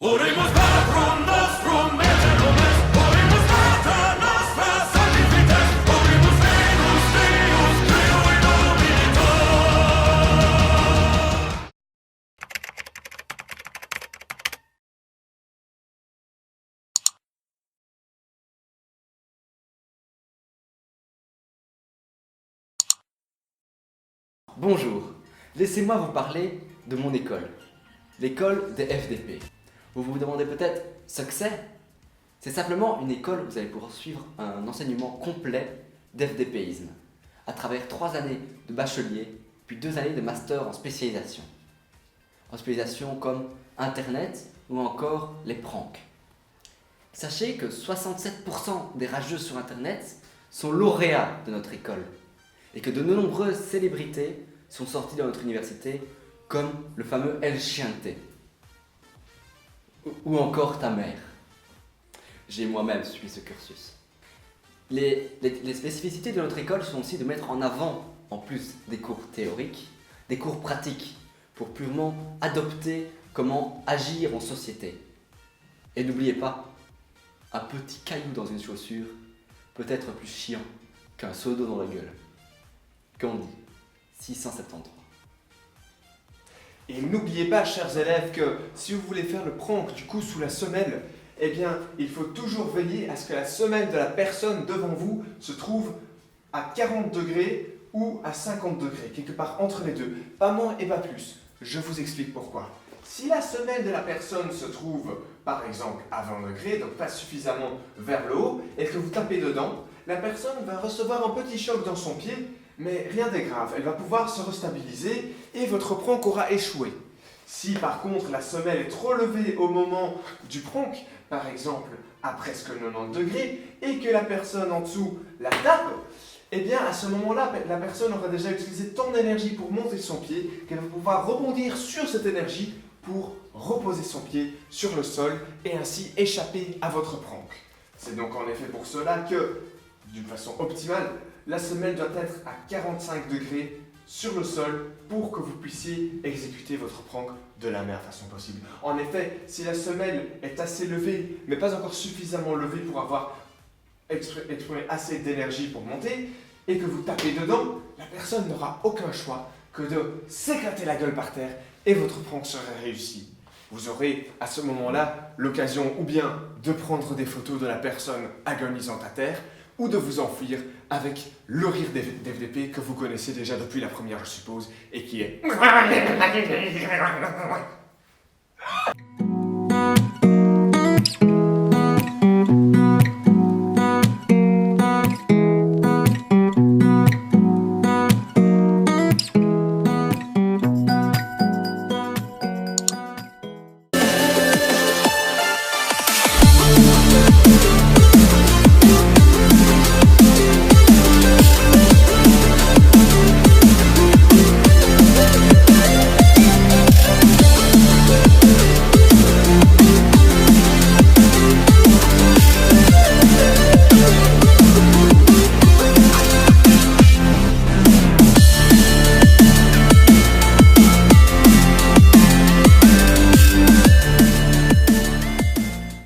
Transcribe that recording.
Oremus patrum nostrum aeternum est, oremus Mater nostra sanctifices, oremus Venus Deus Creo in humilitas. Bonjour, laissez-moi vous parler de mon école, l'école des FDP. Vous vous demandez peut-être ce que c'est? C'est simplement une école où vous allez pouvoir suivre un enseignement complet d'FDPisme, à travers 3 années de bachelier, puis 2 années de master en spécialisation. En spécialisation comme Internet ou encore les pranks. Sachez que 67% des rageux sur Internet sont lauréats de notre école et que de nombreuses célébrités sont sorties de notre université comme le fameux El Chiante ou encore ta mère. J'ai moi-même suivi ce cursus. Les spécificités de notre école sont aussi de mettre en avant, en plus des cours théoriques, des cours pratiques pour purement adopter comment agir en société. Et n'oubliez pas, un petit caillou dans une chaussure peut être plus chiant qu'un seau d'eau dans la gueule. Gandhi, 673. Et n'oubliez pas, chers élèves, que si vous voulez faire le prank du coup sous la semelle, eh bien, il faut toujours veiller à ce que la semelle de la personne devant vous se trouve à 40 degrés ou à 50 degrés, quelque part entre les deux, pas moins et pas plus. Je vous explique pourquoi. Si la semelle de la personne se trouve, par exemple, à 20 degrés, donc pas suffisamment vers le haut, et que vous tapez dedans, la personne va recevoir un petit choc dans son pied, mais rien de grave, elle va pouvoir se restabiliser et votre prank aura échoué. Si par contre la semelle est trop levée au moment du prank, par exemple à presque 90 degrés, et que la personne en dessous la tape, eh bien à ce moment-là, la personne aura déjà utilisé tant d'énergie pour monter son pied qu'elle va pouvoir rebondir sur cette énergie pour reposer son pied sur le sol et ainsi échapper à votre prank. C'est donc en effet pour cela que, d'une façon optimale, la semelle doit être à 45 degrés sur le sol pour que vous puissiez exécuter votre prank de la meilleure façon possible. En effet, si la semelle est assez levée, mais pas encore suffisamment levée pour avoir exprimé assez d'énergie pour monter, et que vous tapez dedans, la personne n'aura aucun choix que de s'éclater la gueule par terre et votre prank serait réussi. Vous aurez à ce moment-là l'occasion ou bien de prendre des photos de la personne agonisante à terre, ou de vous enfuir avec le rire d'FDP que vous connaissez déjà depuis la première, je suppose, et qui est...